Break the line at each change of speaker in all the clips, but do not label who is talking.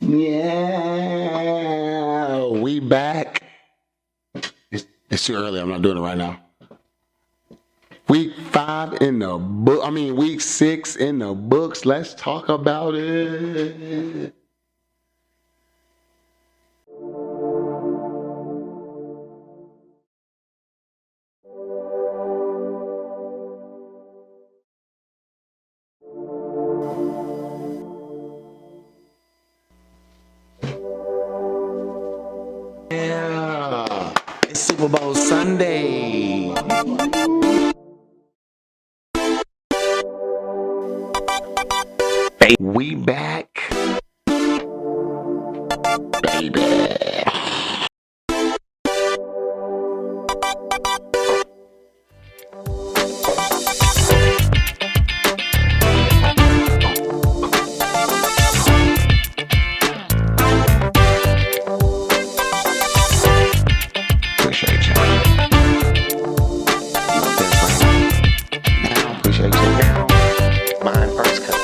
Yeah, we back. It's too early. I'm not doing it right now. Week 5 in the book. Week 6 in the books. Let's talk about it. Yeah, it's Super Bowl Sunday. We back, baby. Appreciate you. Now, appreciate you now. Mine first, cause I won.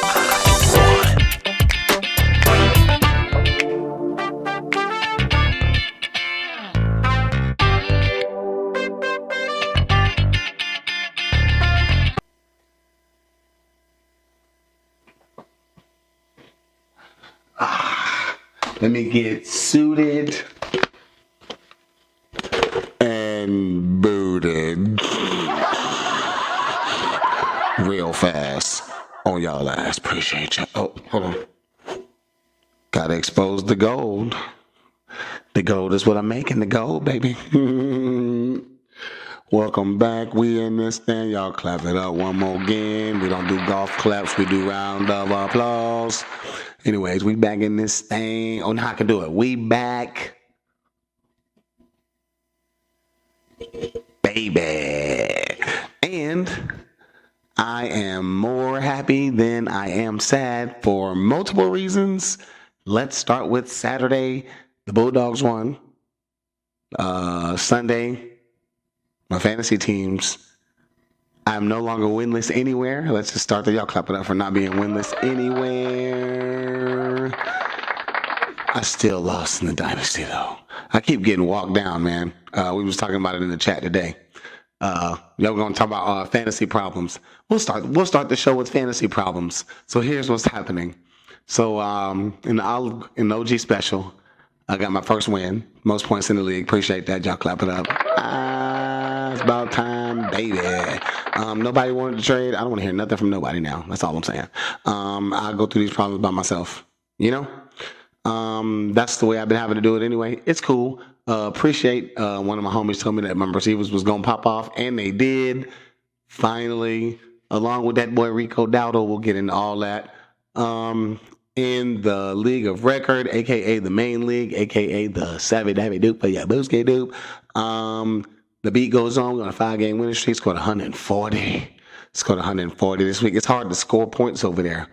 Let me get suited and booted real fast on y'all ass. Appreciate you. Oh, hold on. Gotta expose the gold. The gold is what I'm making. The gold, baby. Welcome back. We in this thing. Y'all clap it up one more again. We don't do golf claps. We do round of applause. Anyways, we back in this thing. Oh, now I can do it. We back. Baby. And I am more happy than I am sad for multiple reasons. Let's start with Saturday. The Bulldogs won. Sunday, my fantasy teams. I'm no longer winless anywhere. Let's just start there. Y'all clap it up for not being winless anywhere. I still lost in the dynasty though. I keep getting walked down, man. We was talking about it in the chat today. Y'all gonna talk about fantasy problems. We'll start the show with fantasy problems. So here's what's happening. So in the OG special, I got my first win, most points in the league. Appreciate that. Y'all clap it up. It's about time, baby. Nobody wanted to trade. I don't want to hear nothing from nobody now. That's all I'm saying. I'll go through these problems by myself. You know? That's the way I've been having to do it anyway. It's cool. Appreciate one of my homies told me that my receivers was going to pop off, and they did. Finally, along with that boy Rico Dowdle, we'll get into all that. In the League of Record, aka the main league, aka the Savvy Davy Dupe for your Booski Dupe. The beat goes on. We're on a 5-game winning streak. Scored 140. Scored 140 this week. It's hard to score points over there.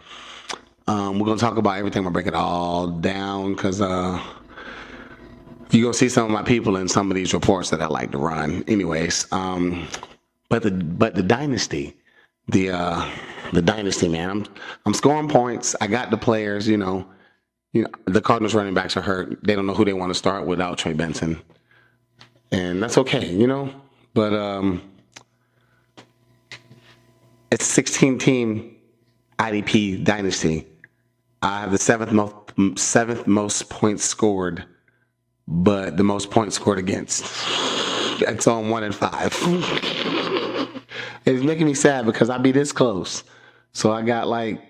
We're gonna talk about everything. I'm gonna break it all down because you're gonna see some of my people in some of these reports that I like to run. Anyways, but the dynasty, the dynasty, man. I'm scoring points. I got the players. You know, the Cardinals running backs are hurt. They don't know who they want to start without Trey Benson, and that's okay. You know, but it's 16-team IDP dynasty. I have the seventh most points scored, but the most points scored against. It's on 1 and 5. It's making me sad because I be this close. So I got like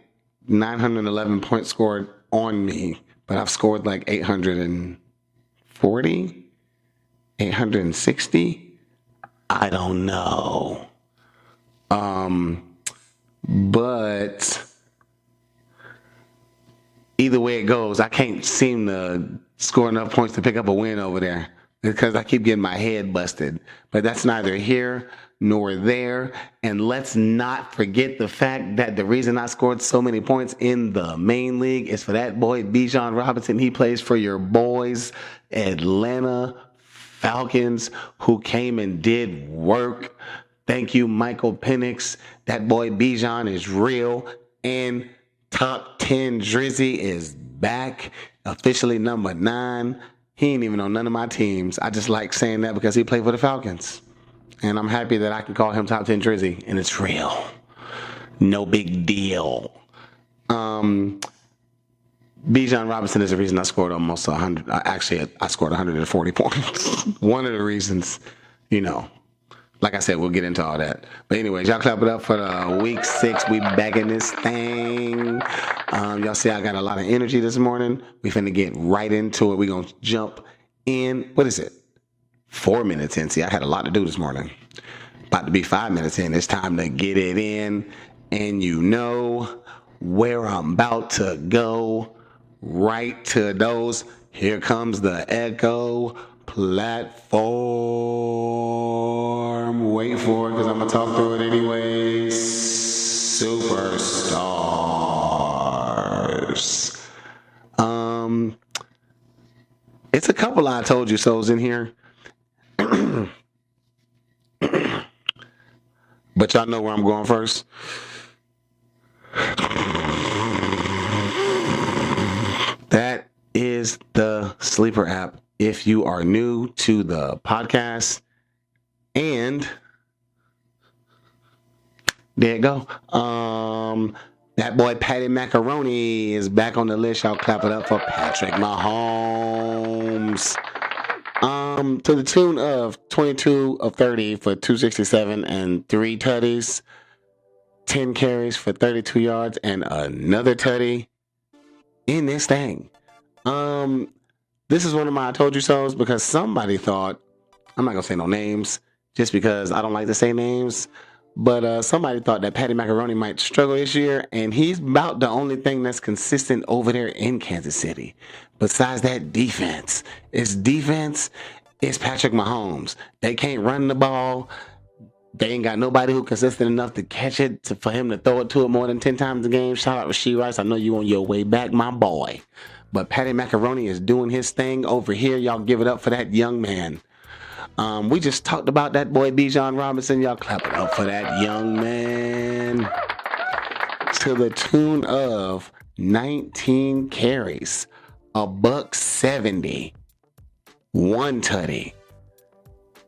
911 points scored on me, but I've scored like 840, 860. I don't know. But either way it goes, I can't seem to score enough points to pick up a win over there because I keep getting my head busted. But that's neither here nor there. And let's not forget the fact that the reason I scored so many points in the main league is for that boy, Bijan Robinson. He plays for your boys, Atlanta Falcons, who came and did work. Thank you, Michael Penix. That boy Bijan is real. And top 10 Drizzy is back, officially number 9. He ain't even on none of my teams. I just like saying that because he played for the Falcons. And I'm happy that I can call him top 10 Drizzy, and it's real. No big deal. Bijan Robinson is the reason I scored almost 100. Actually, I scored 140 points. One of the reasons, like I said, we'll get into all that. But anyways, y'all clap it up for the week 6. We back in this thing. Y'all see I got a lot of energy this morning. We finna get right into it. We gonna jump in. What is it? 4 minutes in. See, I had a lot to do this morning. About to be 5 minutes in. It's time to get it in. And you know where I'm about to go. Right to those. Here comes the Echo platform. Wait for it because I'm going to talk through it anyways. Superstars. It's a couple I told you so's in here. But y'all know where I'm going first. That is the Sleeper app. If you are new to the podcast, and there you go. That boy Patty Macaroni is back on the list. Y'all clap it up for Patrick Mahomes. To the tune of 22 of 30 for 267 and 3 tutties, 10 carries for 32 yards and another tutty in this thing. This is one of my I told you so's because somebody thought, I'm not gonna say no names just because I don't like to say names, but somebody thought that Patty Macaroni might struggle this year, and he's about the only thing that's consistent over there in Kansas City. Besides that defense, it's Patrick Mahomes. They can't run the ball. They ain't got nobody who consistent enough to catch it for him to throw it to it more than 10 times a game. Shout out to Rasheed Rice. I know you on your way back, my boy. But Patty Macaroni is doing his thing over here. Y'all give it up for that young man. We just talked about that boy Bijan Robinson. Y'all clap it up for that young man. To the tune of 19 carries, $170, 1 tutty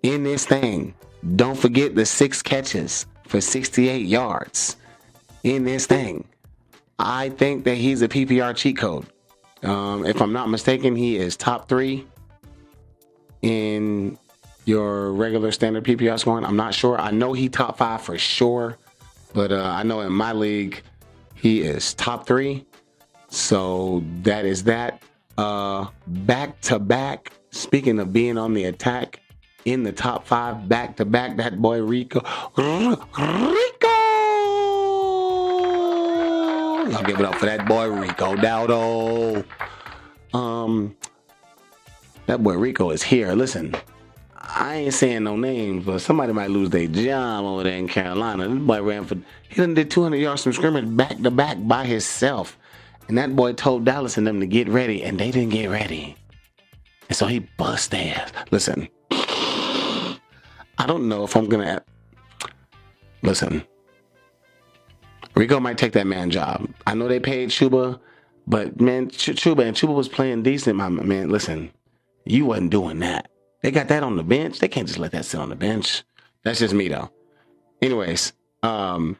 in this thing. Don't forget the 6 catches for 68 yards in this thing. I think that he's a PPR cheat code. If I'm not mistaken, he is top 3 in your regular standard PPR scoring. I'm not sure. I know he top 5 for sure, but I know in my league he is top 3. So that is that. Back to back. Speaking of being on the attack, in the top 5 back to back, that boy Rico. Y'all give it up for that boy Rico Dowdo. That boy Rico is here. Listen, I ain't saying no names, but somebody might lose their job over there in Carolina. This boy he done did 200 yards from scrimmage back to back by himself. And that boy told Dallas and them to get ready, and they didn't get ready. And so he bust their ass. Listen, I don't know if I'm going to... Listen, Rico might take that man job. I know they paid Chuba, but man, Chuba was playing decent, my man. Listen, you wasn't doing that. They got that on the bench. They can't just let that sit on the bench. That's just me, though. Anyways, to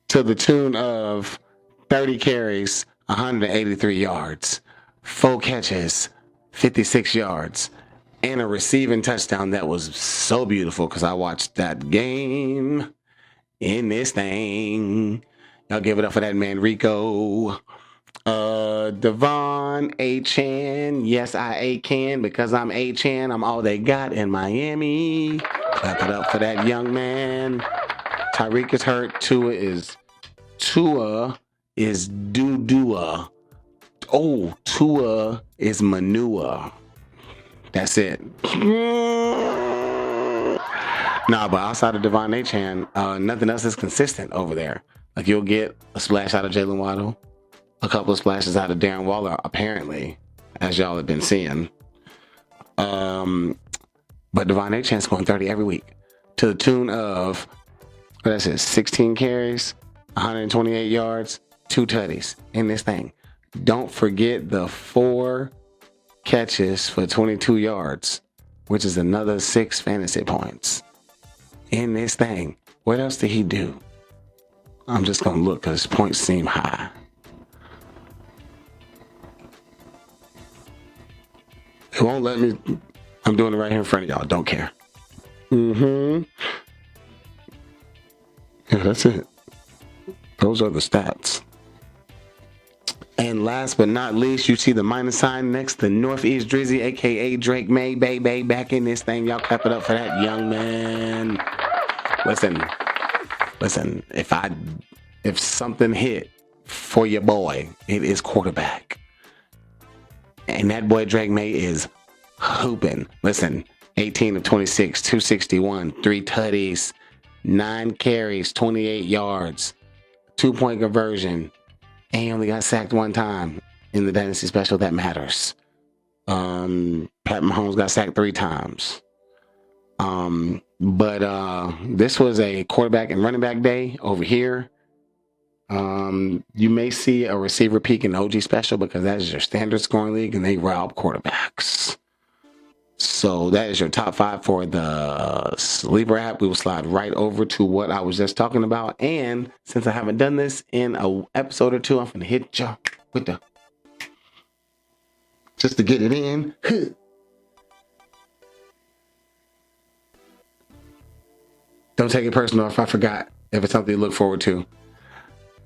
the tune of 30 carries, 183 yards, 4 catches, 56 yards, and a receiving touchdown that was so beautiful because I watched that game in this thing. Y'all give it up for that man, Rico. Devon A-Chan. Yes, I A-Can because I'm A-Chan. I'm all they got in Miami. Clap it up for that young man. Tyreek is hurt. Tua is Dudua. Oh, Tua is Manua. That's it. Nah, but outside of Devon A-Chan, nothing else is consistent over there. Like you'll get a splash out of Jalen Waddle, a couple of splashes out of Darren Waller, apparently, as y'all have been seeing. But Devon A-Chan's scoring 30 every week to the tune of, 16 carries, 128 yards, 2 tutties in this thing. Don't forget the 4 catches for 22 yards, which is another 6 fantasy points in this thing. What else did he do? I'm just going to look because his points seem high. It won't let me. I'm doing it right here in front of y'all. Don't care. Yeah, that's it. Those are the stats. And last but not least, you see the minus sign next to Northeast Drizzy, aka Drake May, baby, back in this thing. Y'all clap it up for that young man. Listen. If something hit for your boy, it is quarterback. And that boy Drake May is hooping. Listen, 18 of 26, 261, 3 tutties, 9 carries, 28 yards, 2-point conversion. And he only got sacked 1 time in the Dynasty Special. That matters. Pat Mahomes got sacked 3 times. But this was a quarterback and running back day over here. You may see a receiver peak in the OG Special because that is your standard scoring league and they rob quarterbacks. So that is your top 5 for the Sleeper app. We will slide right over to what I was just talking about. And since I haven't done this in an episode or 2, I'm going to hit you with the, just to get it in. Don't take it personal if I forgot. If it's something to look forward to,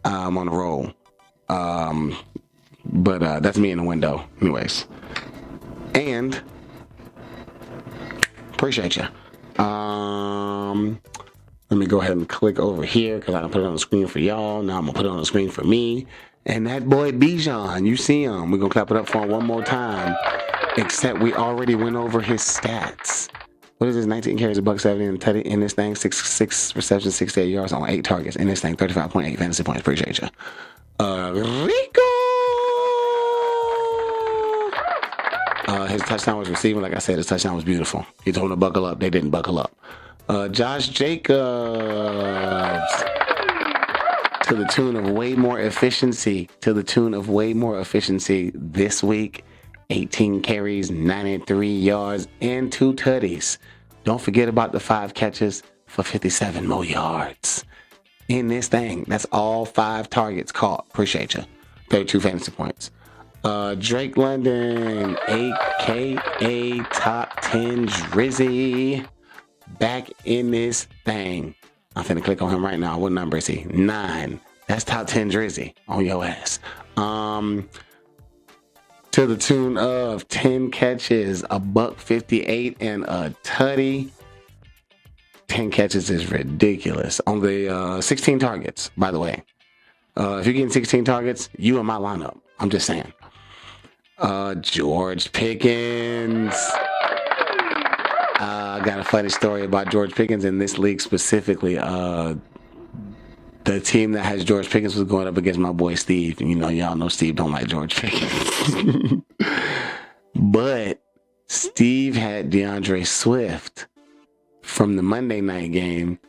I'm on a roll. But that's me in the window. Anyways. And appreciate you. Let me go ahead and click over here because I can put it on the screen for y'all. Now I'm going to put it on the screen for me. And that boy Bijan, you see him. We're going to clap it up for him one more time. Except we already went over his stats. What is this? 19 carries, $170 in this thing, 6 receptions, 68 yards on 8 targets. In this thing, 35.8 fantasy points. Appreciate you. Rico! His touchdown was receiving. Like I said, his touchdown was beautiful. He told them to buckle up. They didn't buckle up. Josh Jacobs. To the tune of way more efficiency. This week. 18 carries, 93 yards, and 2 tutties. Don't forget about the 5 catches for 57 more yards. In this thing, that's all 5 targets caught. Appreciate you. 32 fantasy points. Drake London, aka Top 10 Drizzy, back in this thing. I'm finna click on him right now. What number is he? 9. That's Top 10 Drizzy on your ass. To the tune of 10 catches, $158 and a tutty. 10 catches is ridiculous. On the 16 targets, by the way. If you're getting 16 targets, you in my lineup. I'm just saying. George Pickens. I got a funny story about George Pickens in this league specifically. The team that has George Pickens was going up against my boy Steve. And y'all know Steve don't like George Pickens. But Steve had DeAndre Swift from the Monday night game,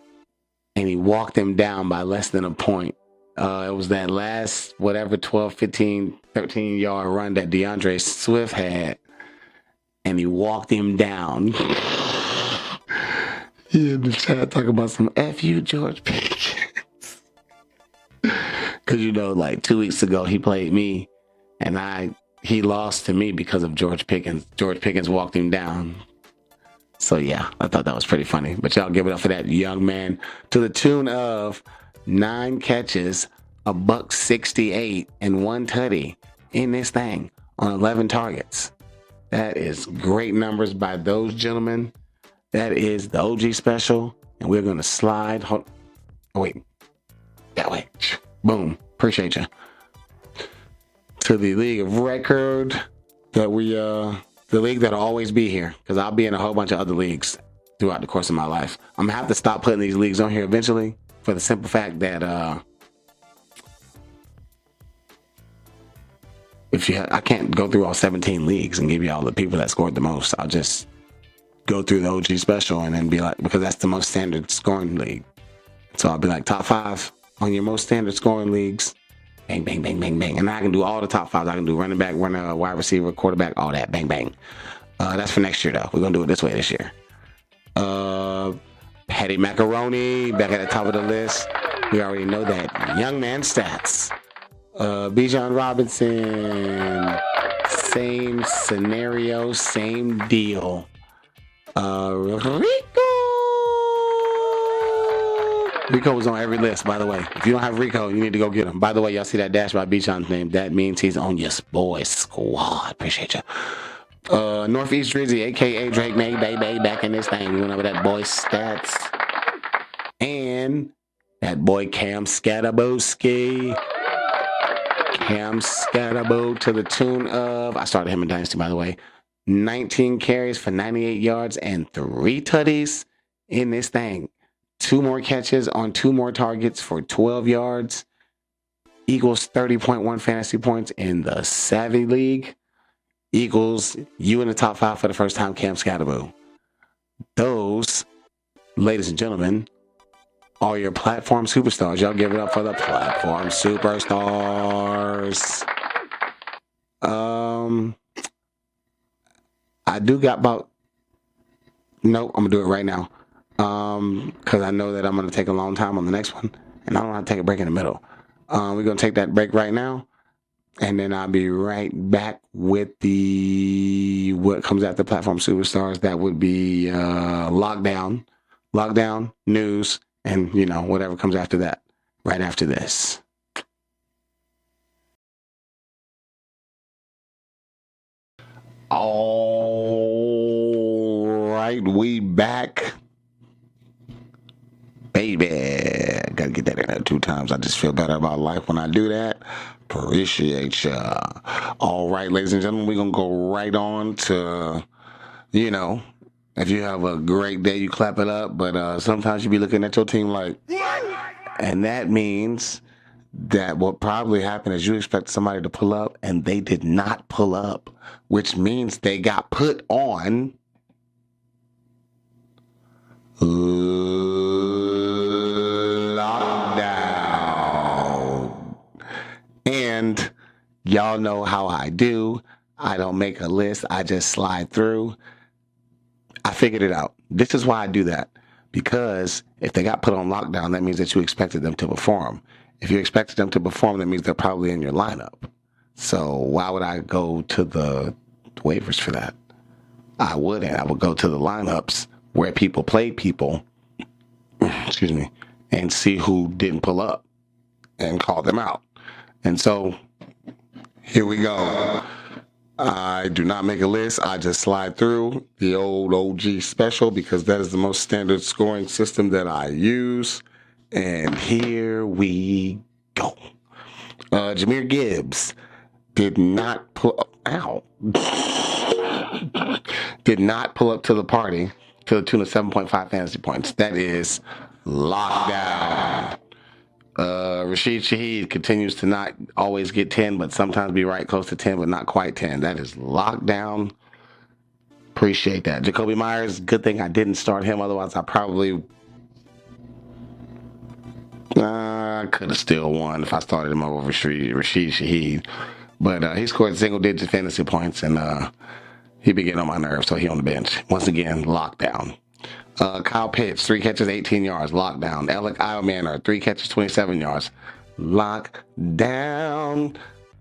and he walked him down by less than a point. It was that last, 12, 15, 13-yard run that DeAndre Swift had, and he walked him down. Yeah, the chat talking about some F you, George Pickens. Because, 2 weeks ago, he played me, and he lost to me because of George Pickens. George Pickens walked him down. So, yeah, I thought that was pretty funny. But y'all give it up for that young man to the tune of 9 catches, $168, and 1 tutty in this thing on 11 targets. That is great numbers by those gentlemen. That is the OG special. And we're going to slide. Oh, wait. That way. Boom. Appreciate you. To the league of record that the league that'll always be here, because I'll be in a whole bunch of other leagues throughout the course of my life. I'm gonna have to stop putting these leagues on here eventually, for the simple fact that I can't go through all 17 leagues and give you all the people that scored the most. I'll just go through the OG special and then be like, because that's the most standard scoring league. So I'll be like top 5 on your most standard scoring leagues, Bang, bang, bang, bang, bang. And I can do all the top fives. I can do running back, runner, wide receiver, quarterback, all that. Bang, bang. That's for next year, though. We're going to do it this way this year. Patty Macaroni, back at the top of the list. We already know that. Young man stats. Bijan Robinson. Same scenario, same deal. Rico was on every list, by the way. If you don't have Rico, you need to go get him. By the way, y'all see that dash by Bijan's name? That means he's on your boys squad. Appreciate you. Northeast Drizzy, aka Drake May, baby, back in this thing. We went over that boy's stats. And that boy Cam Scatterboski. Cam Scatterbo to the tune of, I started him in Dynasty, by the way, 19 carries for 98 yards and 3 tutties in this thing. 2 more catches on 2 more targets for 12 yards equals 30.1 fantasy points in the Savvy League. Equals you in the top 5 for the first time, Cam Scatterbo. Those, ladies and gentlemen, are your platform superstars. Y'all give it up for the platform superstars. I do got about... Nope, I'm going to do it right now. Because I know that I'm going to take a long time on the next one. And I don't want to take a break in the middle. We're going to take that break right now. And then I'll be right back with what comes after platform superstars. That would be lockdown, news, and whatever comes after that. Right after this. All right, we back. Baby, gotta get that in there 2 times. I just feel better about life when I do that. Appreciate ya. All right, ladies and gentlemen, we're gonna go right on to, if you have a great day, you clap it up. But sometimes you be looking at your team like, and that means that what probably happened is you expect somebody to pull up and they did not pull up, which means they got put on lockdown. And y'all know how I do. I don't make a list. I just slide through. I figured it out. This is why I do that. Because if they got put on lockdown, that means that you expected them to perform. If you expected them to perform, that means they're probably in your lineup. So why would I go to the waivers for that? I wouldn't. I would go to the lineups where people played people, excuse me, and see who didn't pull up and call them out. And so here we go. I do not make a list. I just slide through the old OG special because that is the most standard scoring system that I use. And here we go. Jahmyr Gibbs did not pull up. Ow. Did not pull up to the party to the tune of 7.5 fantasy points. That is lockdown. Rashid Shaheed continues to not always get 10, but sometimes be right close to 10, but not quite 10. That is lockdown. Appreciate that. Jacoby Myers, good thing I didn't start him. Otherwise, I probably could have still won if I started him over Rashid Shaheed. But he scored single-digit fantasy points, and he be getting on my nerves, so he on the bench. Once again, lockdown. Kyle Pitts, 3 catches, 18 yards, lockdown. Alec Eilmanor, 3 catches, 27 yards, lockdown.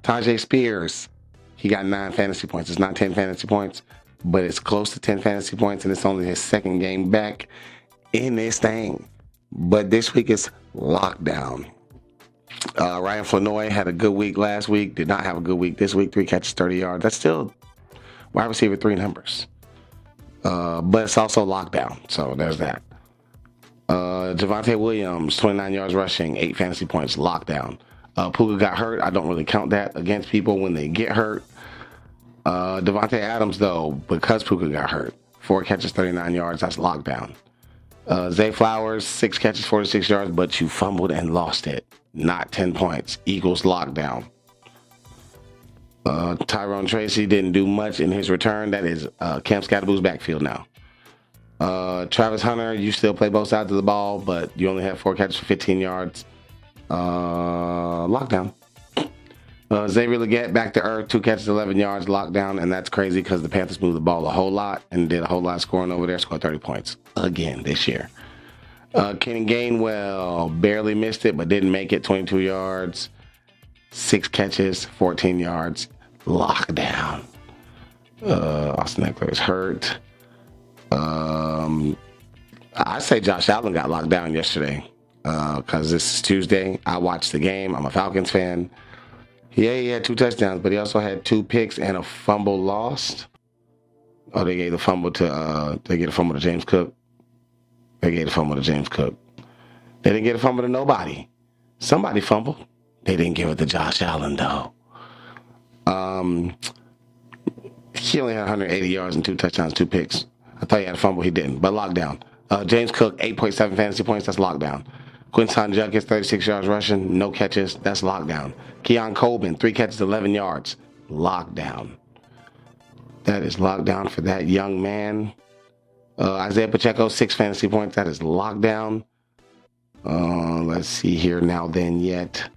Tajay Spears, he got 9 fantasy points. It's not 10 fantasy points, but it's close to 10 fantasy points, and it's only his 2nd game back in this thing. But this week is lockdown. Ryan Flanoy had a good week last week, did not have a good week this week, 3 catches, 30 yards. That's still wide receiver 3 numbers. But it's also lockdown, so there's that. Javonte Williams, 29 yards rushing, 8 fantasy points, lockdown. Puka got hurt. I don't really count that against people when they get hurt. Devontae Adams, though, because Puka got hurt, 4 catches, 39 yards, that's lockdown. Zay Flowers, 6 catches, 46 yards, but you fumbled and lost it. Not 10 points, equals lockdown. Tyrone Tracy didn't do much in his return. That is Cam Scatterbo's backfield now. Travis Hunter, you still play both sides of the ball, but you only have 4 catches for 15 yards. Lockdown. Xavier Legette back to earth, 2 catches, 11 yards, lockdown, and that's crazy because the Panthers moved the ball a whole lot and did a whole lot of scoring over there. Scored 30 points again this year. Kenny Gainwell barely missed it, but didn't make it. 22 yards, 6 catches, 14 yards, lockdown. Austin Eckler is hurt. I say Josh Allen got locked down yesterday because this is Tuesday. I watched the game. I'm a Falcons fan. Yeah, he had 2 touchdowns, but he also had 2 picks and a fumble lost. Oh, they gave the fumble to James Cook. They gave the fumble to James Cook. They didn't get a fumble to nobody. Somebody fumbled. They didn't give it to Josh Allen though. He only had 180 yards and 2 touchdowns, 2 picks. I thought he had a fumble. He didn't, but lockdown. James Cook, 8.7 fantasy points. That's lockdown. Quinton Judkins, 36 yards rushing, no catches. That's lockdown. Keon Coleman, 3 catches, 11 yards. Lockdown. That is lockdown for that young man. Isaiah Pacheco, 6 fantasy points. That is lockdown. Let's see here now then yet.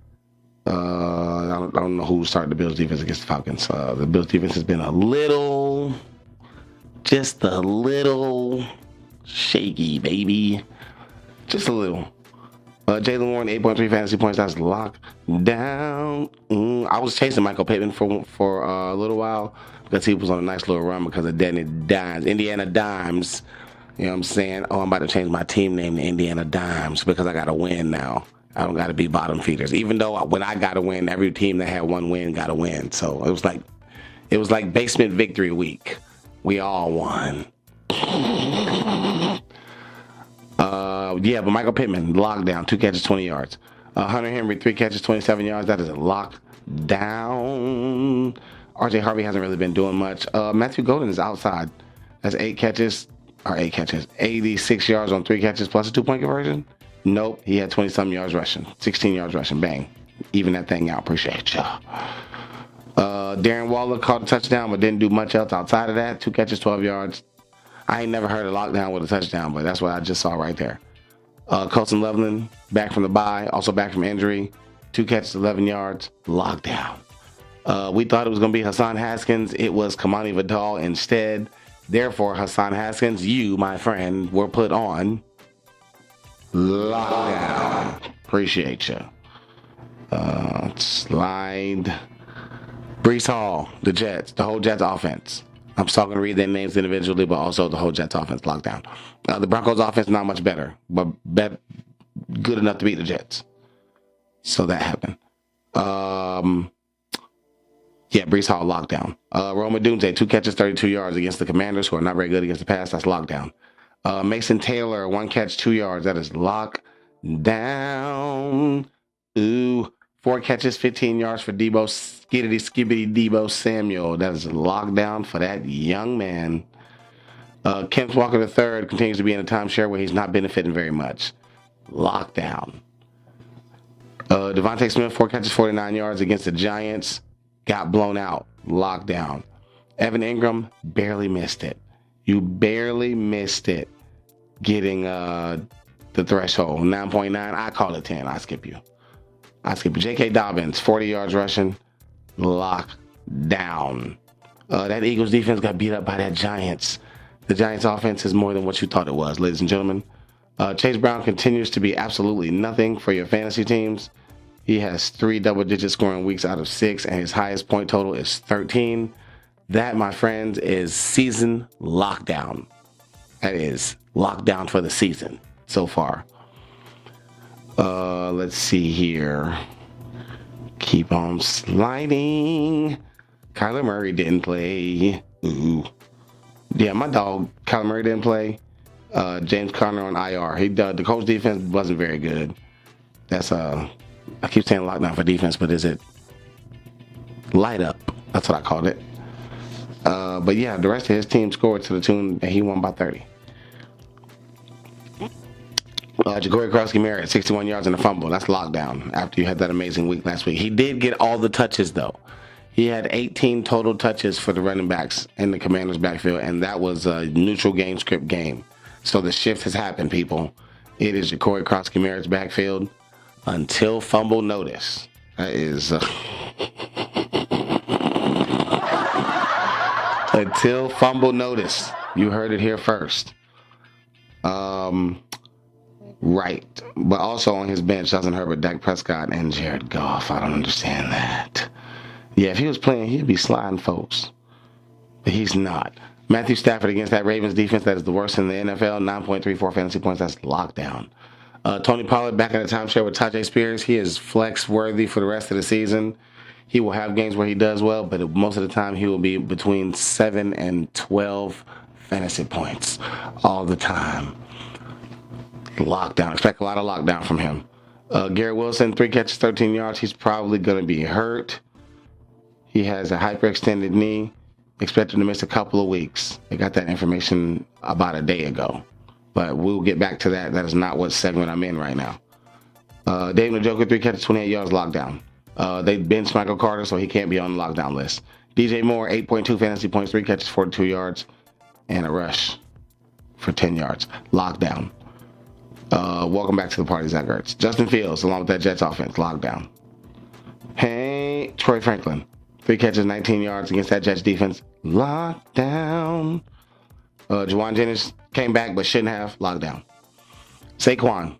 I don't know who started the Bills defense against the Falcons. The Bills defense has been just a little shaky, baby. Just a little. Jaylen Warren, 8.3 fantasy points. That's locked down. I was chasing Michael Pittman for a little while because he was on a nice little run because of Indiana Dimes. You know what I'm saying? Oh, I'm about to change my team name to Indiana Dimes because I got to win now. I don't got to be bottom feeders. Even though when I got to win, every team that had 1 win got to win. So it was like basement victory week. We all won. Yeah, but Michael Pittman, lockdown, 2 catches, 20 yards. Hunter Henry, 3 catches, 27 yards. That is a lockdown. RJ Harvey hasn't really been doing much. Matthew Golden is outside. That's 86 yards on 3 catches plus a 2-point conversion. Nope, he had 20-some yards rushing, 16 yards rushing. Bang. Even that thing out. Appreciate ya. Darren Waller caught a touchdown, but didn't do much else outside of that. 2 catches, 12 yards. I ain't never heard a lockdown with a touchdown, but that's what I just saw right there. Colson Loveland, back from the bye, also back from injury. 2 catches, 11 yards, lockdown. We thought it was going to be Hassan Haskins. It was Kamani Vidal instead. Therefore, Hassan Haskins, you, my friend, were put on lockdown. Appreciate you. Slide. Breece Hall, the Jets, the whole Jets offense. I'm still going to read their names individually, but also the whole Jets offense lockdown. The Broncos offense not much better, but good enough to beat the Jets. So that happened. Breece Hall lockdown. Roma Dunze, 2 catches, 32 yards against the Commanders, who are not very good against the pass. That's lockdown. Mason Taylor, 1 catch, 2 yards. That is lockdown. 4 catches, 15 yards for Skibbity Debo Samuel. That is lockdown for that young man. Kenneth Walker III continues to be in a timeshare where he's not benefiting very much. Lockdown. Devontae Smith, 4 catches, 49 yards against the Giants. Got blown out. Lockdown. Evan Ingram barely missed it. You barely missed it getting the threshold. 9.9. I call it 10. I skip you. J.K. Dobbins, 40 yards rushing. Lockdown. That Eagles defense got beat up by that Giants. The Giants offense is more than what you thought it was, ladies and gentlemen. Chase Brown continues to be absolutely nothing for your fantasy teams. He has 3 double-digit scoring weeks out of 6, and his highest point total is 13. That, my friends, is season lockdown. That is lockdown for the season so far. Let's see here. Keep on sliding. Kyler Murray didn't play. Ooh. Yeah, my dog, Kyler Murray didn't play. James Conner on IR. The Colts defense wasn't very good. That's I keep saying lockdown for defense, but is it light up? That's what I called it. But yeah, the rest of his team scored to the tune that he won by 30. Jacory Krosky-Merritt, 61 yards and a fumble. That's lockdown after you had that amazing week last week. He did get all the touches, though. He had 18 total touches for the running backs in the Commanders' backfield, and that was a neutral game script game. So the shift has happened, people. It is Jacory Krosky-Merritt's backfield until fumble notice. That is... Until fumble notice. You heard it here first. Right. But also on his bench, Justin Herbert, Dak Prescott, and Jared Goff. I don't understand that. Yeah, if he was playing, he'd be sliding folks. But he's not. Matthew Stafford against that Ravens defense that is the worst in the NFL. 9.34 fantasy points. That's lockdown. Tony Pollard back in the timeshare with Tajay Spears. He is flex worthy for the rest of the season. He will have games where he does well, but most of the time he will be between 7 and 12 fantasy points all the time. Lockdown. Expect a lot of lockdown from him. Garrett Wilson, 3 catches, 13 yards. He's probably going to be hurt. He has a hyperextended knee. Expect him to miss a couple of weeks. I got that information about a day ago. But we'll get back to that. That is not what segment I'm in right now. David Njoku, 3 catches, 28 yards, lockdown. They benched Michael Carter, so he can't be on the lockdown list. DJ Moore, 8.2 fantasy points, 3 catches, 42 yards, and a rush for 10 yards. Lockdown. Welcome back to the party, Zach Ertz. Justin Fields, along with that Jets offense, lockdown. Hey, Troy Franklin, 3 catches, 19 yards against that Jets defense, lockdown. Juwan Jennings came back but shouldn't have, lockdown. Saquon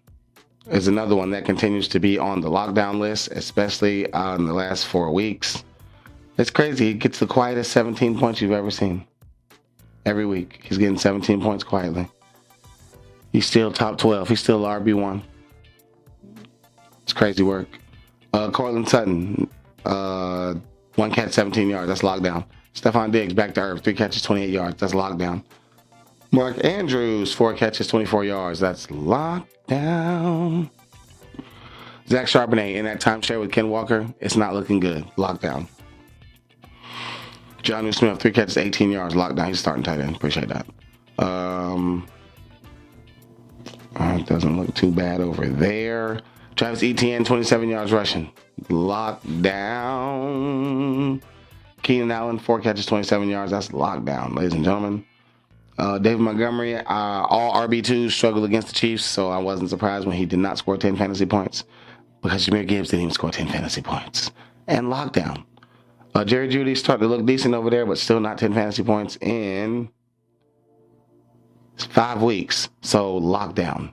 is another one that continues to be on the lockdown list, especially in the last 4 weeks. It's crazy. He gets the quietest 17 points you've ever seen. Every week, he's getting 17 points quietly. He's still top 12. He's still RB1. It's crazy work. Cortland Sutton, 1 catch, 17 yards. That's lockdown. Stephon Diggs, back to earth. 3 catches, 28 yards. That's lockdown. Mark Andrews, 4 catches, 24 yards. That's lockdown. Zach Charbonnet in that timeshare with Ken Walker. It's not looking good. Lockdown. Jonnu Smith, 3 catches, 18 yards. Lockdown. He's starting tight end. Appreciate that. It doesn't look too bad over there. Travis Etienne, 27 yards rushing. Lockdown. Keenan Allen, 4 catches, 27 yards. That's lockdown, ladies and gentlemen. David Montgomery, all RB2s struggled against the Chiefs, so I wasn't surprised when he did not score 10 fantasy points because Jahmyr Gibbs didn't even score 10 fantasy points. And lockdown. Jerry Jeudy started to look decent over there, but still not 10 fantasy points in 5 weeks. So lockdown.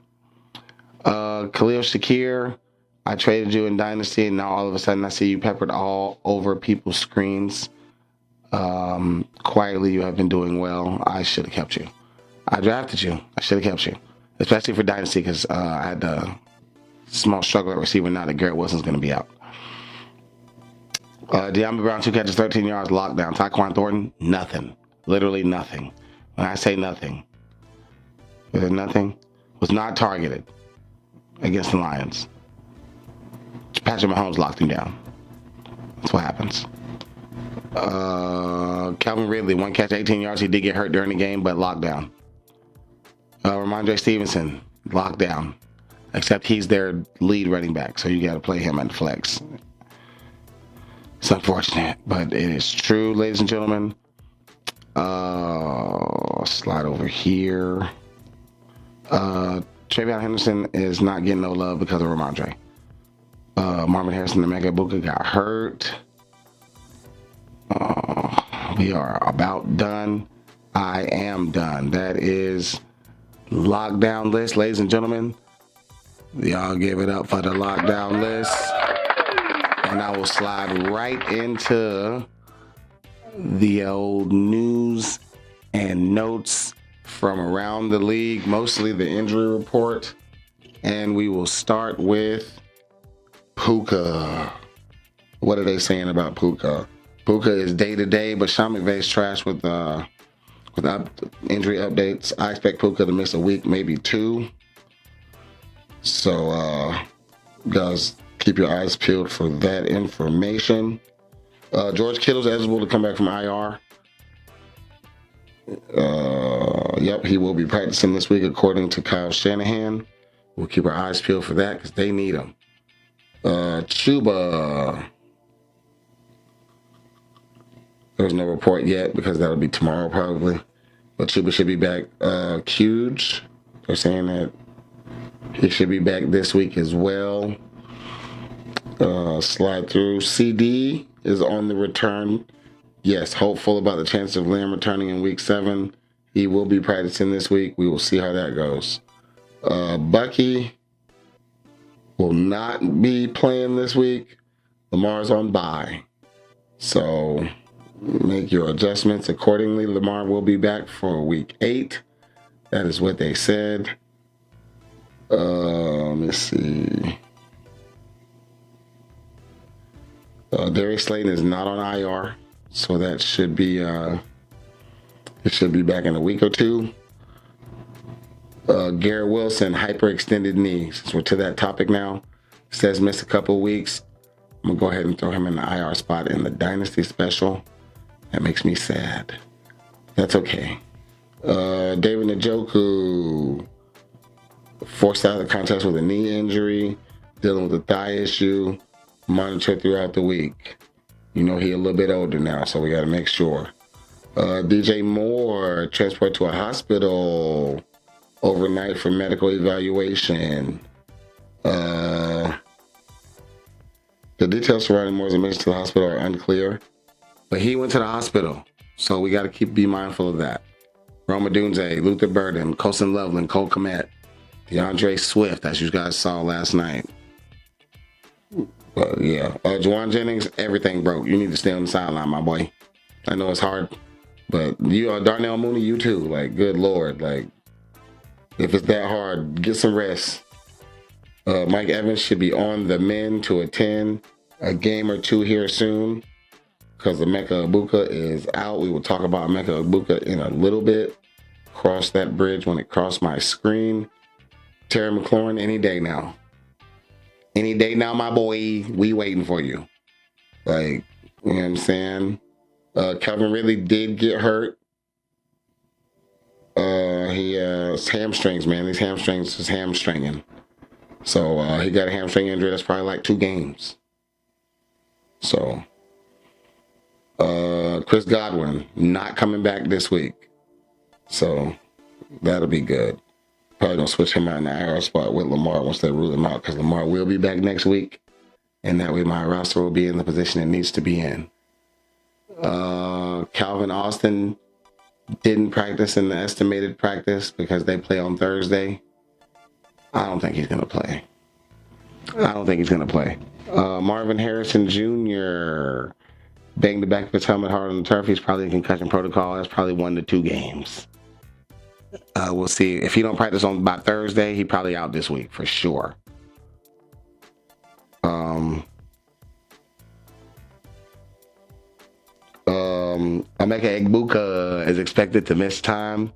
Khalil Shakir, I traded you in Dynasty, and now all of a sudden I see you peppered all over people's screens. Quietly, you have been doing well. I should have kept you. I drafted you. I should have kept you, especially for Dynasty because I had a small struggle at receiver now that Garrett Wilson's going to be out. De'Ami Brown, 2 catches, 13 yards, lockdown. Tyquan Thornton, nothing. Literally nothing. When I say nothing, nothing was not targeted against the Lions. Patrick Mahomes locked him down. That's what happens. Calvin Ridley, 1 catch, 18 yards. He did get hurt during the game, but lockdown. Ramondre Stevenson, lockdown. Except he's their lead running back, so you got to play him at the flex. It's unfortunate, but it is true, ladies and gentlemen. Slide over here. Travion Henderson is not getting no love because of Ramondre. Marvin Harrison and Mega Buka got hurt. We are about done. I am done. That is lockdown list, ladies and gentlemen. Y'all give it up for the lockdown list. And I will slide right into the old news and notes from around the league, mostly the injury report. And we will start with Puka. What are they saying about Puka? Puka is day to day, but Sean McVay's trash with injury updates. I expect Puka to miss a week, maybe 2. So, guys, keep your eyes peeled for that information. George Kittle's eligible to come back from IR. Yep, he will be practicing this week, according to Kyle Shanahan. We'll keep our eyes peeled for that because they need him. Chuba. There's no report yet because that'll be tomorrow probably. But Chuba should be back. Huge. They're saying that he should be back this week as well. Slide through. CD is on the return Yes, hopeful about the chance of Lamb returning in week 7. He will be practicing this week. We will see how that goes. Bucky will not be playing this week. Lamar's on bye. So make your adjustments accordingly. Lamar will be back for week 8. That is what they said. Let me see. Darius Slayton is not on IR, so that should be it should be back in a week or 2. Garrett Wilson, hyperextended knee. Since we're to that topic now, says missed a couple weeks. I'm gonna go ahead and throw him in the IR spot in the Dynasty special. That makes me sad. That's okay. David Njoku, forced out of the contest with a knee injury, dealing with a thigh issue, monitored throughout the week. You know, he a little bit older now, so we got to make sure. DJ Moore, transported to a hospital overnight for medical evaluation. The details surrounding Moore's admission to the hospital are unclear, but he went to the hospital, so we got to be mindful of that. Roma Dunze, Luther Burden, Colson Loveland, Cole Kmet, DeAndre Swift, as you guys saw last night. Yeah, Juwan Jennings, everything broke. You need to stay on the sideline, my boy. I know it's hard, but you, Darnell Mooney, you too. Like, good Lord, like, if it's that hard, get some rest. Mike Evans should be on the men to attend a game or 2 here soon, because Emeka Egbuka is out. We will talk about Emeka Egbuka in a little bit. Cross that bridge when it crossed my screen. Terry McLaurin, any day now. Any day now, my boy. We waiting for you. Like, you know what I'm saying? Calvin Ridley did get hurt. He has hamstrings, man. These hamstrings is hamstringing. So he got a hamstring injury. That's probably like 2 games. So Chris Godwin not coming back this week. So that'll be good. Probably gonna switch him out in the IR spot with Lamar once they rule him out, because Lamar will be back next week, and that way my roster will be in the position it needs to be in. Calvin Austin didn't practice in the estimated practice because they play on Thursday. I don't think he's gonna play. Marvin Harrison Jr. banged the back of his helmet hard on the turf. He's probably in concussion protocol. That's probably 1 to 2 games. We'll see. If he don't practice on by Thursday, he probably out this week for sure. Emeka Egbuka is expected to miss time.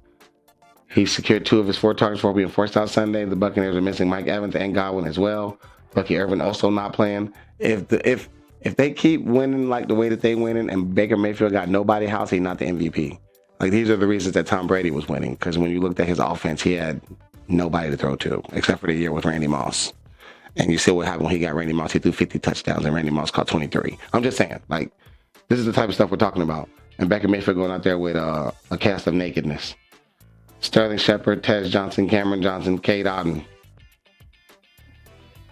He secured 2 of his 4 targets for being forced out Sunday. The Buccaneers are missing Mike Evans and Godwin as well. Bucky Irvin also not playing. If they keep winning like the way that they winning, and Baker Mayfield got nobody house, he's not the MVP. Like, these are the reasons that Tom Brady was winning, because when you looked at his offense, he had nobody to throw to, except for the year with Randy Moss. And you see what happened when he got Randy Moss. He threw 50 touchdowns, and Randy Moss caught 23. I'm just saying, like, this is the type of stuff we're talking about. And Baker Mayfield going out there with a cast of nakedness. Sterling Shepard, Tez Johnson, Cameron Johnson, Cade Otton.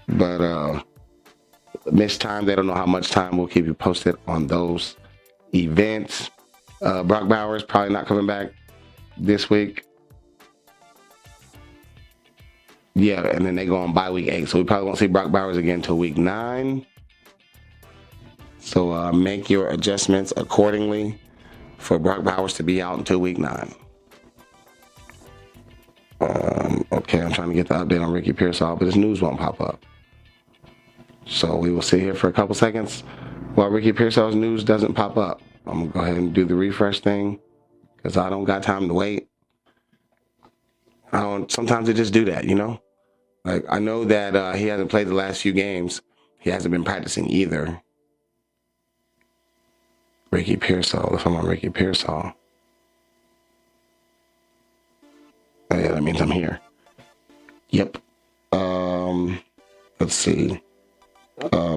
But missed time. They don't know how much time. We'll keep you posted on those events. Brock Bowers probably not coming back this week. Yeah, and then they go on bye week 8. So we probably won't see Brock Bowers again until week 9. So make your adjustments accordingly for Brock Bowers to be out until week 9. Okay, I'm trying to get the update on Ricky Pearsall, but his news won't pop up. So we will sit here for a couple seconds while Ricky Pearsall's news doesn't pop up. I'm going to go ahead and do the refresh thing, because I don't got time to wait. Sometimes I just do that, you know? Like, I know that he hasn't played the last few games. He hasn't been practicing either. Ricky Pearsall, if I'm on Ricky Pearsall. Oh yeah, that means I'm here. Yep. Let's see.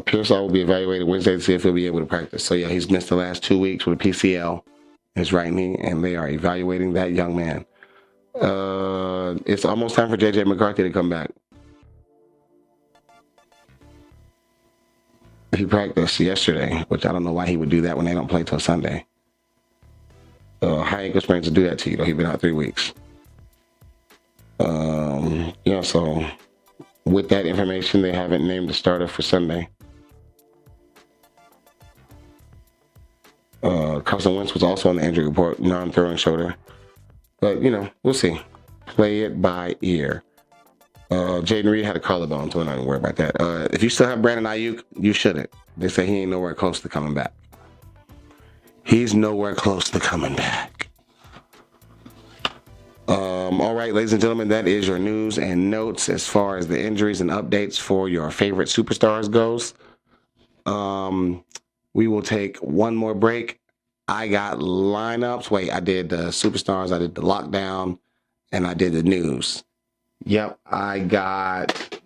Pearsall will be evaluated Wednesday to see if he'll be able to practice. So yeah, he's missed the last 2 weeks with a PCL, his right knee, and they are evaluating that young man. It's almost time for JJ McCarthy to come back. He practiced yesterday, which I don't know why he would do that when they don't play till Sunday. High ankle sprains will do that to you, though. He's been out 3 weeks. Yeah, so with that information, they haven't named the starter for Sunday. Carson Wentz was also on the injury report, non-throwing shoulder. But, we'll see. Play it by ear. Jaden Reed had a collarbone, so I'm not even worried about that. If you still have Brandon Ayuk, you shouldn't. They say he ain't nowhere close to coming back. He's nowhere close to coming back. All right, ladies and gentlemen, that is your news and notes as far as the injuries and updates for your favorite superstars goes. We will take one more break. I got lineups. Wait, I did the superstars, I did the lockdown, and I did the news. Yep, I got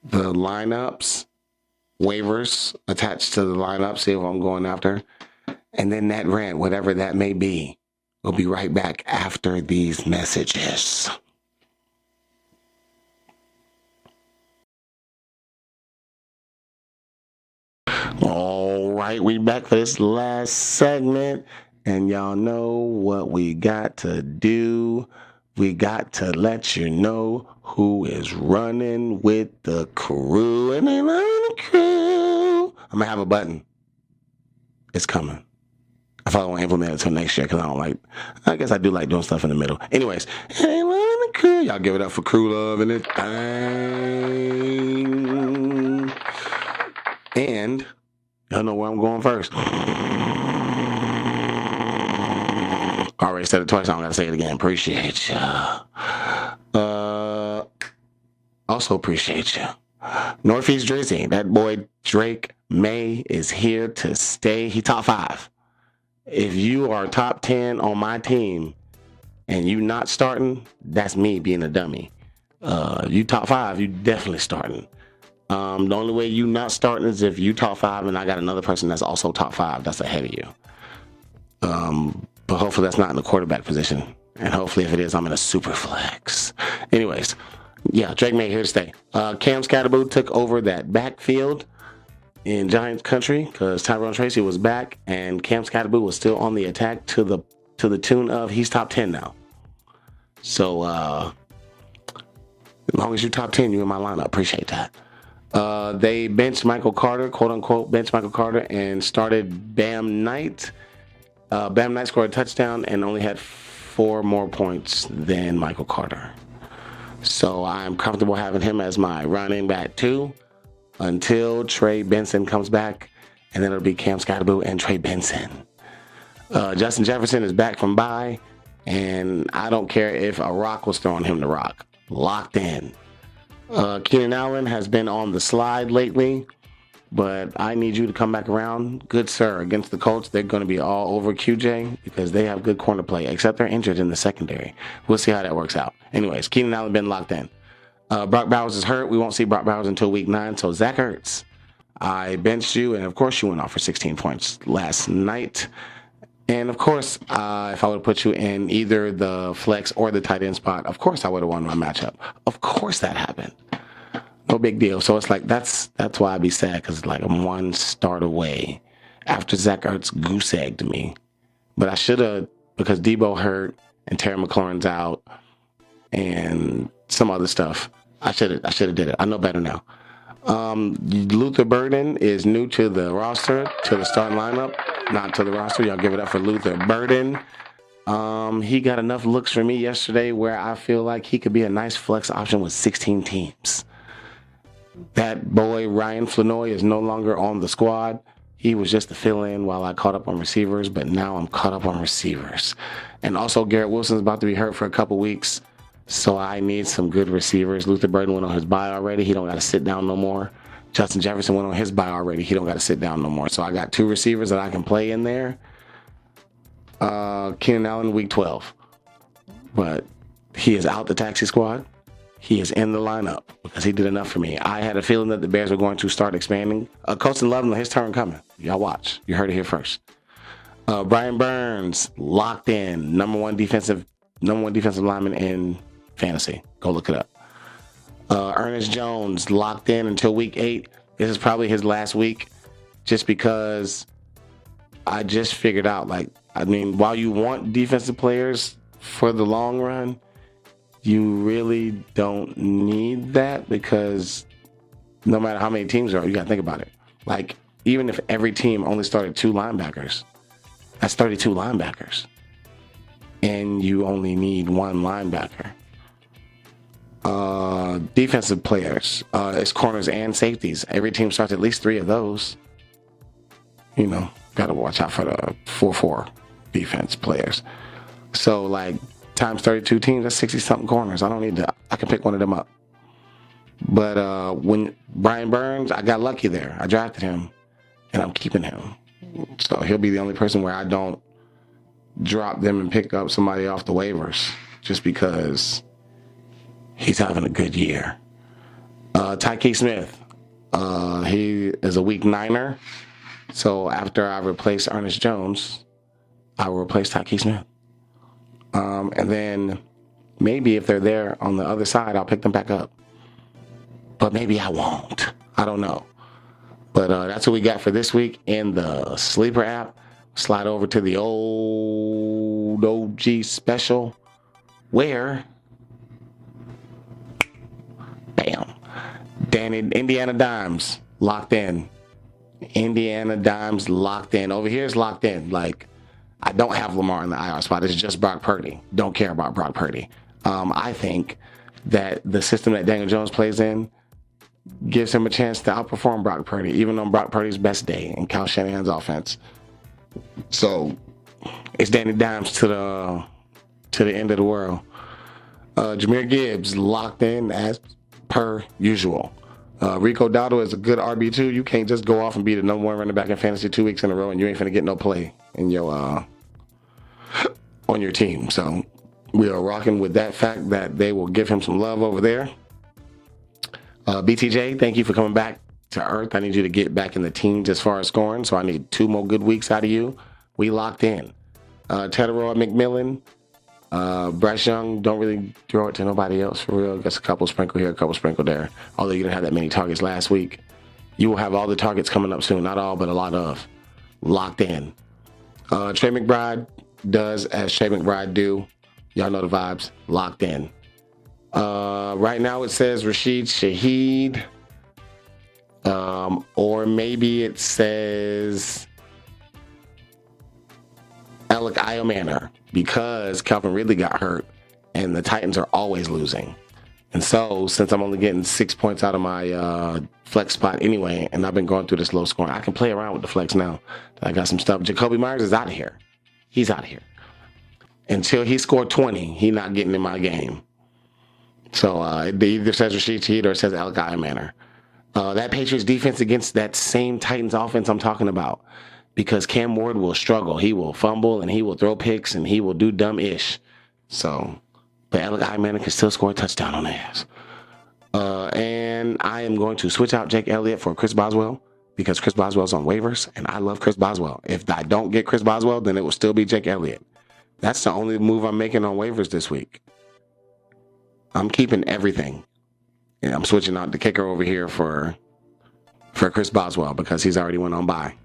the lineups, waivers attached to the lineup, see what I'm going after. And then that rant, whatever that may be. We'll be right back after these messages. All right, we back for this last segment. And y'all know what we got to do. We got to let you know who is running with the crew. And they run the crew. I'm going to have a button. It's coming. I probably won't implement it until next year because I guess I do like doing stuff in the middle. Anyways, hey, run the crew. Y'all give it up for crew love and it thing. And y'all know where I'm going first. Already said it twice. I don't gotta say it again. Appreciate ya. Also appreciate ya. Northeast Drizzy. That boy Drake May is here to stay. He top 5. If you are top 10 on my team and you not starting, that's me being a dummy. You top 5, you definitely starting. The only way you not starting is if you top 5 and I got another person that's also top 5 that's ahead of you. But hopefully that's not in the quarterback position. And hopefully if it is, I'm in a super flex. Anyways, yeah, Drake May here to stay. Cam Scatterboo took over that backfield in Giants country because Tyrone Tracy was back and Cam Scatterboo was still on the attack to the tune of he's top 10 now. So as long as you're top 10, you're in my lineup. Appreciate that. They benched Michael Carter, quote unquote, benched Michael Carter and started Bam Knight. Bam Knight scored a touchdown and only had 4 more points than Michael Carter. So I'm comfortable having him as my running back 2 until Trey Benson comes back, and then it'll be Cam Scatterboo and Trey Benson. Justin Jefferson is back from bye, and I don't care if a rock was throwing him the rock. Locked in. Keenan Allen has been on the slide lately, but I need you to come back around. Good sir, against the Colts, they're going to be all over QJ because they have good corner play, except they're injured in the secondary. We'll see how that works out. Anyways, Keenan Allen been locked in. Brock Bowers is hurt. We won't see Brock Bowers until week 9. So Zach Ertz, I benched you, and of course you went off for 16 points last night. And of course, if I would have put you in either the flex or the tight end spot, of course I would have won my matchup. Of course that happened. No big deal. So it's like that's why I'd be sad because like I'm 1 start away after Zach Ertz goose egged me. But I should have, because Debo hurt and Terry McLaurin's out and some other stuff. I should have did it. I know better now. Luther Burden is new to the roster, to the starting lineup, not to the roster. Y'all give it up for Luther Burden. He got enough looks for me yesterday where I feel like he could be a nice flex option with 16 teams. That boy Ryan Flanoy is no longer on the squad. He was just a fill-in while I caught up on receivers, but now I'm caught up on receivers. And also Garrett Wilson's about to be hurt for a couple weeks. So I need some good receivers. Luther Burden went on his bye already. He don't got to sit down no more. Justin Jefferson went on his bye already. He don't got to sit down no more. So I got 2 receivers that I can play in there. Keenan Allen, week 12. But he is out the taxi squad. He is in the lineup because he did enough for me. I had a feeling that the Bears were going to start expanding. Colston Loveland, his turn coming. Y'all watch. You heard it here first. Brian Burns, locked in. Number one defensive lineman in fantasy. Go look it up. Ernest Jones, locked in until week 8. This is probably his last week just because I just figured out, like, I mean, while you want defensive players for the long run, you really don't need that, because no matter how many teams there are, you got to think about it. Like, even if every team only started 2 linebackers, that's 32 linebackers. And you only need 1 linebacker. Defensive players, it's corners and safeties. Every team starts at least 3 of those. You know, got to watch out for the 4-4 defense players. So, like, times 32 teams, that's 60-something corners. I don't need to, I can pick one of them up. But when Brian Burns, I got lucky there. I drafted him, and I'm keeping him. So he'll be the only person where I don't drop them and pick up somebody off the waivers just because he's having a good year. Tyke Smith, he is a week 9er. So after I replace Ernest Jones, I will replace Tyke Smith. And then maybe if they're there on the other side, I'll pick them back up. But maybe I won't. I don't know. But that's what we got for this week in the Sleeper app. Slide over to the old OG special where, bam, Indiana Dimes locked in. Indiana Dimes locked in. Over here is locked in. Like, I don't have Lamar in the IR spot. It's just Brock Purdy. Don't care about Brock Purdy. I think that the system that Daniel Jones plays in gives him a chance to outperform Brock Purdy, even on Brock Purdy's best day in Kyle Shanahan's offense. So it's Danny Dimes to the end of the world. Jahmyr Gibbs locked in as per usual. Rico Dowdle is a good RB2. You can't just go off and be the number 1 running back in fantasy 2 weeks in a row and you ain't finna get no play in your on your team. So we are rocking with that fact that they will give him some love over there. BTJ, thank you for coming back to earth. I need you to get back in the teens as far as scoring, so I need 2 more good weeks out of you. We locked in. Tedderroy McMillan, Bryce Young, don't really throw it to nobody else for real. Just a couple sprinkle here, a couple sprinkle there. Although you didn't have that many targets last week. You will have all the targets coming up soon. Not all, but a lot of. Locked in. Trey McBride does as Trey McBride do. Y'all know the vibes. Locked in. Right now it says Rashid Shaheed. Or maybe it says Alec Iomanner, because Calvin Ridley got hurt and the Titans are always losing. And so, since I'm only getting 6 points out of my flex spot anyway, and I've been going through this low scoring, I can play around with the flex now. I got some stuff. Jacoby Myers is out of here. He's out of here. Until he scored 20, he's not getting in my game. So it either says Rashid Shaheed or it says Alec Iomanner. That Patriots defense against that same Titans offense I'm talking about, because Cam Ward will struggle. He will fumble and he will throw picks and he will do dumb-ish. So, but Alec Iomanner can still score a touchdown on the ass. And I am going to switch out Jake Elliott for Chris Boswell, because Chris Boswell's on waivers and I love Chris Boswell. If I don't get Chris Boswell, then it will still be Jake Elliott. That's the only move I'm making on waivers this week. I'm keeping everything. And I'm switching out the kicker over here for Chris Boswell, because he's already went on bye.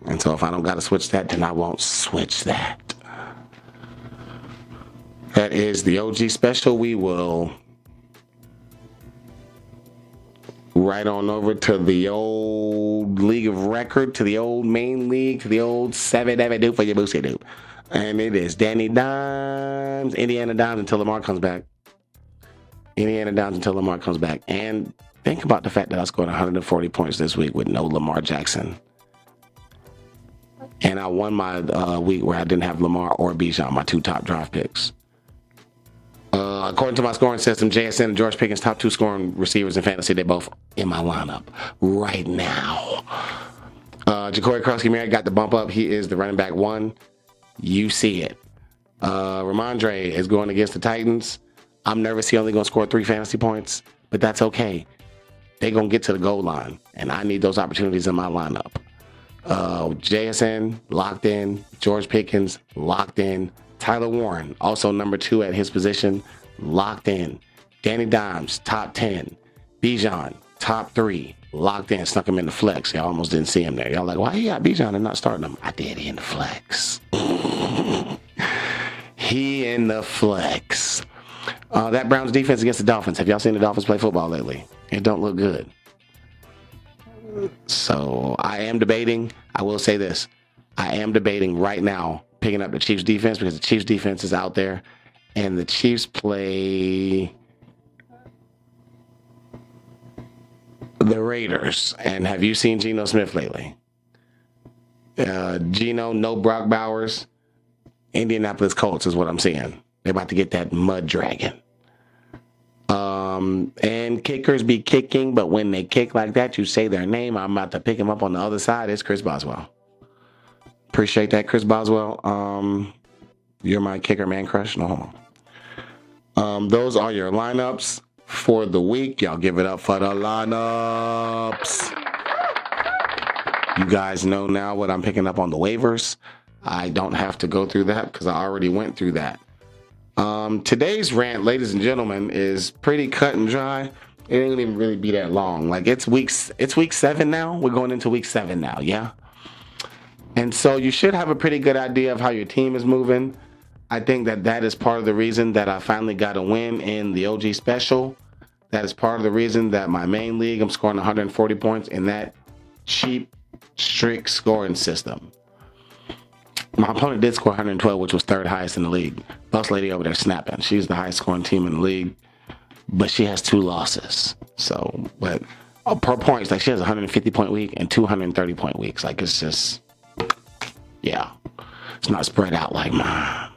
And so if I don't got to switch that, then I won't switch that. That is the OG special. We will right on over to the old League of Record, to the old main league, to the old 7 ever do for your boosty do. And it is Danny Dimes, Indiana Dimes until Lamar comes back. Indiana Dimes until Lamar comes back. And think about the fact that I scored 140 points this week with no Lamar Jackson. And I won my week where I didn't have Lamar or Bijan, my 2 top draft picks. According to my scoring system, JSN and George Pickens, top 2 scoring receivers in fantasy, they're both in my lineup right now. Ja'Cory Krosky-Merritt got the bump up. He is the running back 1. You see it. Ramondre is going against the Titans. I'm nervous he only going to score 3 fantasy points, but that's okay. They're going to get to the goal line, and I need those opportunities in my lineup. JSN, locked in. George Pickens, locked in. Tyler Warren, also number 2 at his position, locked in. Danny Dimes, top 10. Bijan, top 3, locked in. Snuck him in the flex. Y'all almost didn't see him there. Y'all like, why you got Bijan and not starting him? I did. He in the flex. He in the flex. That Browns defense against the Dolphins. Have y'all seen the Dolphins play football lately? It don't look good. So I am debating. I will say this. I am debating right now picking up the Chiefs defense because the Chiefs defense is out there and the Chiefs play the Raiders. And have you seen Geno Smith lately? Geno, no Brock Bowers. Indianapolis Colts is what I'm seeing. They're about to get that mud dragon. And kickers be kicking, but when they kick like that, you say their name. I'm about to pick him up on the other side. It's Chris Boswell. Appreciate that, Chris Boswell. You're my kicker man crush. No homo. Those are your lineups for the week. Y'all give it up for the lineups. You guys know now what I'm picking up on the waivers. I don't have to go through that because I already went through that. Today's rant, ladies and gentlemen, is pretty cut and dry. It ain't even really be that long. Like it's week 7 now. We're going into week 7 now, yeah? And so you should have a pretty good idea of how your team is moving. I think that is part of the reason that I finally got a win in the OG special. That is part of the reason that my main league, I'm scoring 140 points in that cheap, strict scoring system. My opponent did score 112, which was third highest in the league. Boss lady over there snapping. She's the highest scoring team in the league, but she has 2 losses. So, but per points, like she has a 150 point week and 230 point weeks. Like it's just, yeah, it's not spread out like mine.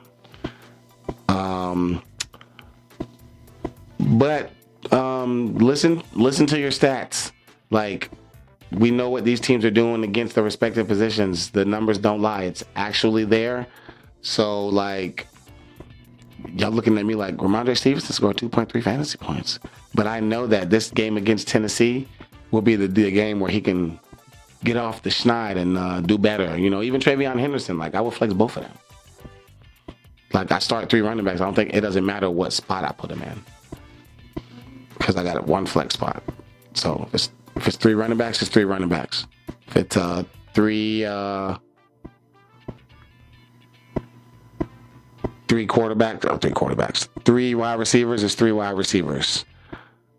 But listen to your stats. Like, we know what these teams are doing against their respective positions. The numbers don't lie. It's actually there. So, like, y'all looking at me like Ramondre Stevenson scored 2.3 fantasy points. But I know that this game against Tennessee will be the game where he can get off the schneid and do better. You know, even Travion Henderson, like, I will flex both of them. Like, I start 3 running backs. I don't think it doesn't matter what spot I put them in because I got 1 flex spot. So, if it's 3 running backs, it's 3 running backs. If it's 3 quarterbacks, 3 wide receivers, it's 3 wide receivers.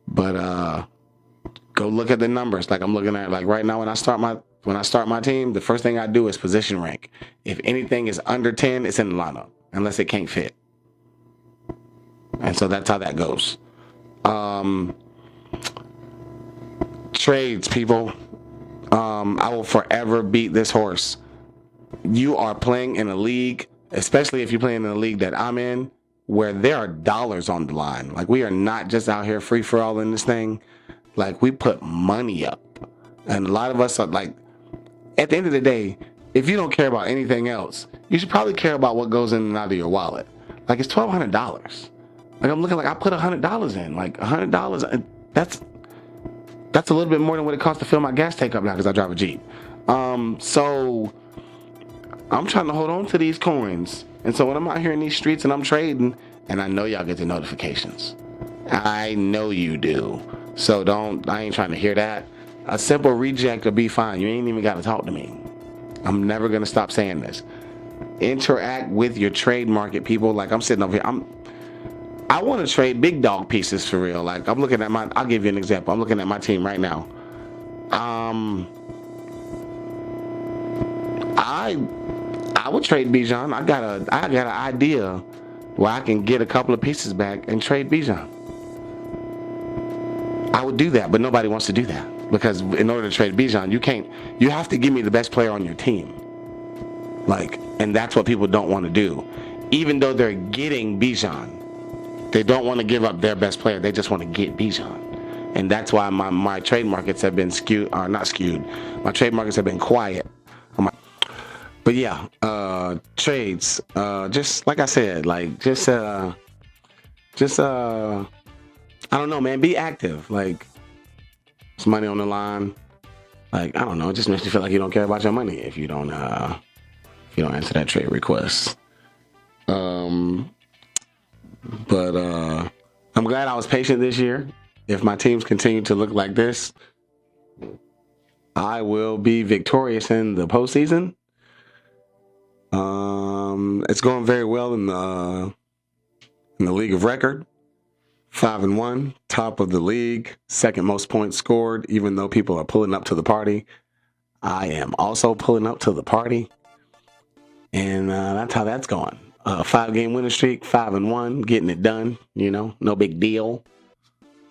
But go look at the numbers. Like I'm looking at, like right now when I start my team, the first thing I do is position rank. If anything is under 10, it's in the lineup, unless it can't fit. And so that's how that goes. Trades, people. I will forever beat this horse. You are playing in a league, especially if you're playing in a league that I'm in, where there are dollars on the line. Like, we are not just out here free for all in this thing. Like, we put money up. And a lot of us are like, at the end of the day, if you don't care about anything else, you should probably care about what goes in and out of your wallet. Like, it's $1,200. Like, I'm looking like I put $100 in. Like, $100, that's a little bit more than what it costs to fill my gas tank up now because I drive a Jeep. So I'm trying to hold on to these coins. And so when I'm out here in these streets and I'm trading, and I know y'all get the notifications. I know you do. So I ain't trying to hear that. A simple reject will be fine. You ain't even got to talk to me. I'm never going to stop saying this. Interact with your trade market, people. Like, I'm sitting over here. I want to trade big dog pieces for real. Like, I'm looking at I'll give you an example. I'm looking at my team right now. I would trade Bijan. I got an idea where I can get a couple of pieces back and trade Bijan. I would do that, but nobody wants to do that because in order to trade Bijan, you have to give me the best player on your team. Like, and that's what people don't want to do. Even though they're getting Bijan, they don't want to give up their best player. They just want to get Bijan. And that's why my trade markets have been not skewed. My trade markets have been quiet. But yeah, trades. Just like I said, like just I don't know, man. Be active. Like, it's money on the line. Like, I don't know. It just makes you feel like you don't care about your money if you don't answer that trade request. But I'm glad I was patient this year. If my teams continue to look like this, I will be victorious in the postseason. It's going very well in the league of record. 5-1, top of the league, second most points scored. Even though people are pulling up to the party, I am also pulling up to the party, and that's how that's going. 5-game winning streak, 5-1, getting it done. You know, no big deal.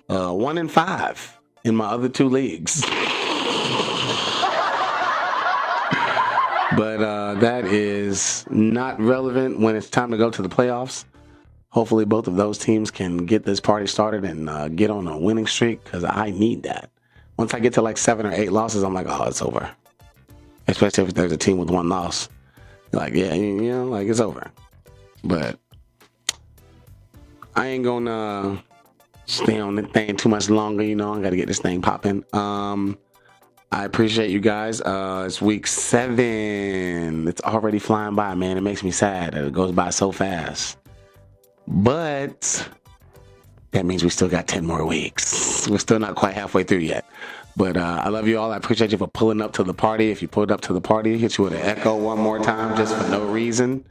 1-5 in my other two leagues. But that is not relevant when it's time to go to the playoffs. Hopefully both of those teams can get this party started and get on a winning streak, because I need that. Once I get to like 7 or 8 losses, I'm like, oh, it's over. Especially if there's a team with 1 loss. Like, yeah, you know, like it's over. But I ain't gonna stay on the thing too much longer. You know, I gotta get this thing popping. I appreciate you guys. It's week 7. It's already flying by, man. It makes me sad that it goes by so fast. But that means we still got 10 more weeks. We're still not quite halfway through yet. But I love you all. I appreciate you for pulling up to the party. If you pulled up to the party, hit you with an echo one more time just for no reason.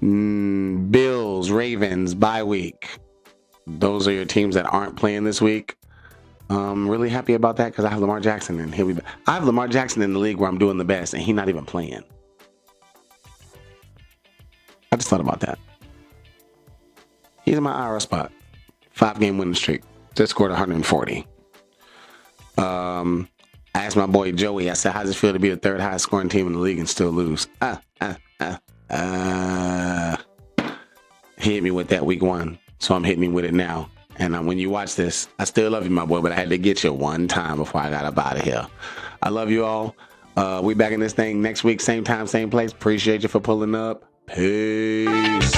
Bills, Ravens, bye week. Those are your teams that aren't playing this week. I'm really happy about that because I have Lamar Jackson, and he'll be back. I have Lamar Jackson in the league where I'm doing the best, and he's not even playing. I just thought about that. He's in my IR spot. 5-game winning streak. Just scored 140. I asked my boy Joey, I said, how does it feel to be the 3rd highest scoring team in the league and still lose? He hit me with that week 1, so I'm hitting him with it now. And when you watch this, I still love you, my boy, but I had to get you one time before I got up out of here. I love you all. We back in this thing next week, same time, same place. Appreciate you for pulling up. Peace.